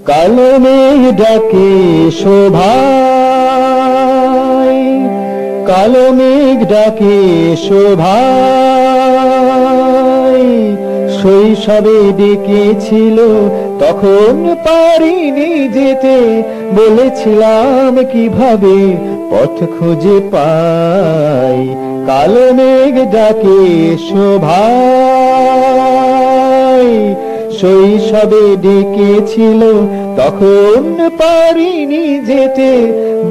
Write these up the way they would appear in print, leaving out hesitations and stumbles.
কালো মেঘ ডাকে শোভায়, কালো মেঘ ডাকে শোভায়, শৈশবে ডেকেছিল তখন পারিনি যেতে, বলেছিলাম কিভাবে পথ খুঁজে পাই। কালো মেঘ ডাকে শোভায়, শৈশবে ডেকেছিল তখন পারিনি যেতে,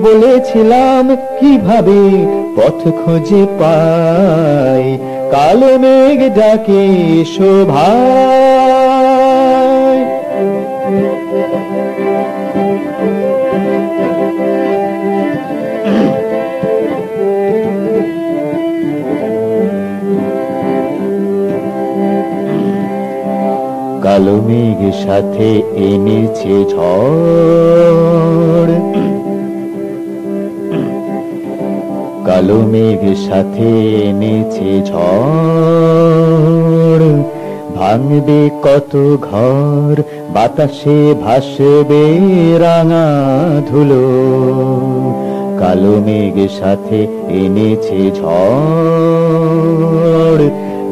বলেছিলাম কিভাবে পথ খুঁজে পাই। কালো মেঘ ডাকে শোভায়। কালো মেঘ সাথে এনেছে ঝড়, কালো মেঘ সাথে এনেছে ঝড়, ভাঙবে কত ঘর, বাতাসে ভাসবে রাঙা ধুলো। কালো মেঘ সাথে এনেছে ঝড়,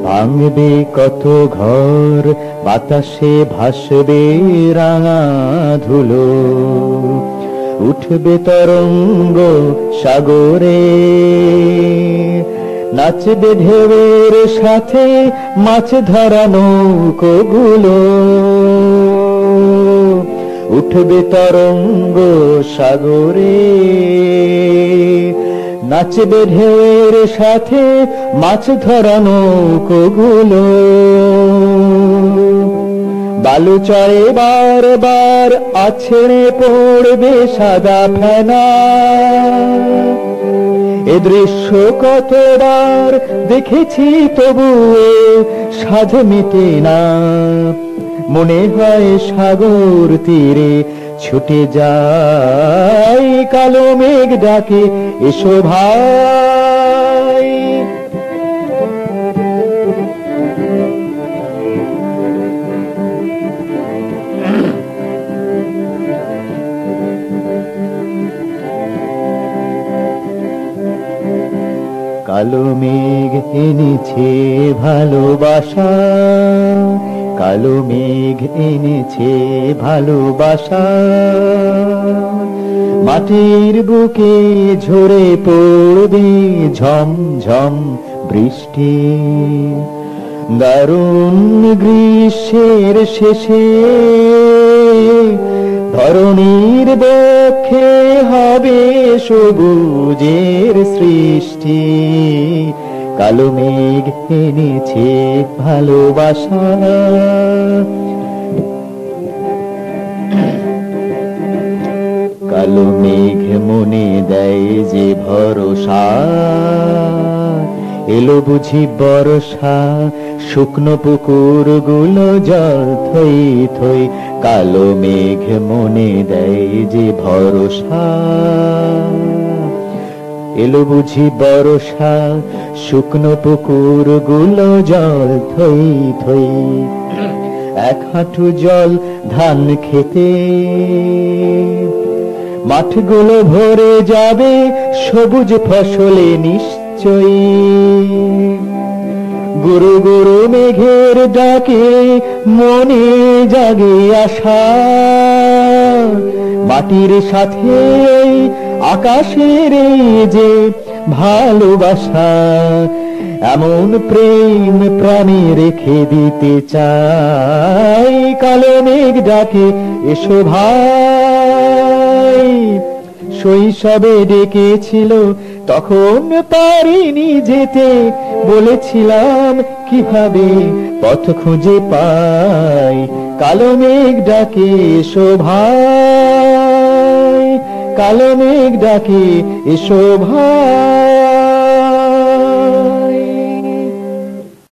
ভাঙবে কত ঘর, বাতাসে ভাসবে রাঙা ধুলো। উঠবে তরঙ্গ সাগরে, নাচবে ঢেউয়ের সাথে মাছ ধরা নৌকোগুলো। উঠবে তরঙ্গ সাগরে, নাচবে ঢেউয়ের সাথে মাছ ধরা নৌকোগুলো। বালু চড়ে বারবার আছড়ে পড়বে সাদা ফেনা, এ দৃশ্য কতবার দেখেছি তবুও সাধ মেটে না। মনে হয় সাগর তীরে ছুটে যাই, কালো মেঘ ডাকে এসো ভাই। কালো মেঘ এনেছে ভালোবাসা, কালো মেঘ এনেছে ভালোবাসা। মাটির বুকে ঝরে পড়বে ঝমঝম বৃষ্টি, দারুণ গ্রীষ্মের শেষে ধরণীর বক্ষে হবে সবুজের সৃষ্টি। কালো মেঘ এনেছে ভালোবাসা, কালো মেঘ মনে দেয় যে ভরসা। এলো বুঝি বর্ষা, শুকনো পুকুরগুলো জল থই থই। কালো মেঘ মনে দেয় যে ভরসা, এলো বুঝি বর্ষা, শুকনো পুকুরগুলো জল থই থই। এক হাঁটু জল ধান খেতে, মাঠগুলো ভরে যাবে সবুজ ফসলে নিশ্চয়ই। গুরু গুরু মেঘের ডাকে মনে জাগে আশা, মাটির সাথে আকাশের যে ভালোবাসা। এমন প্রেম প্রাণে রেখে দিতে চাই, কালো মেঘ ডাকে এসো ভাই। শৈশবে ডেকেছিল তখন পারিনি যেতে, বলেছিলাম কিভাবে পথ খুঁজে পাই। কালো মেঘ ডাকে এসো ভাই, কালো মেঘ ডাকে এসো ভাই।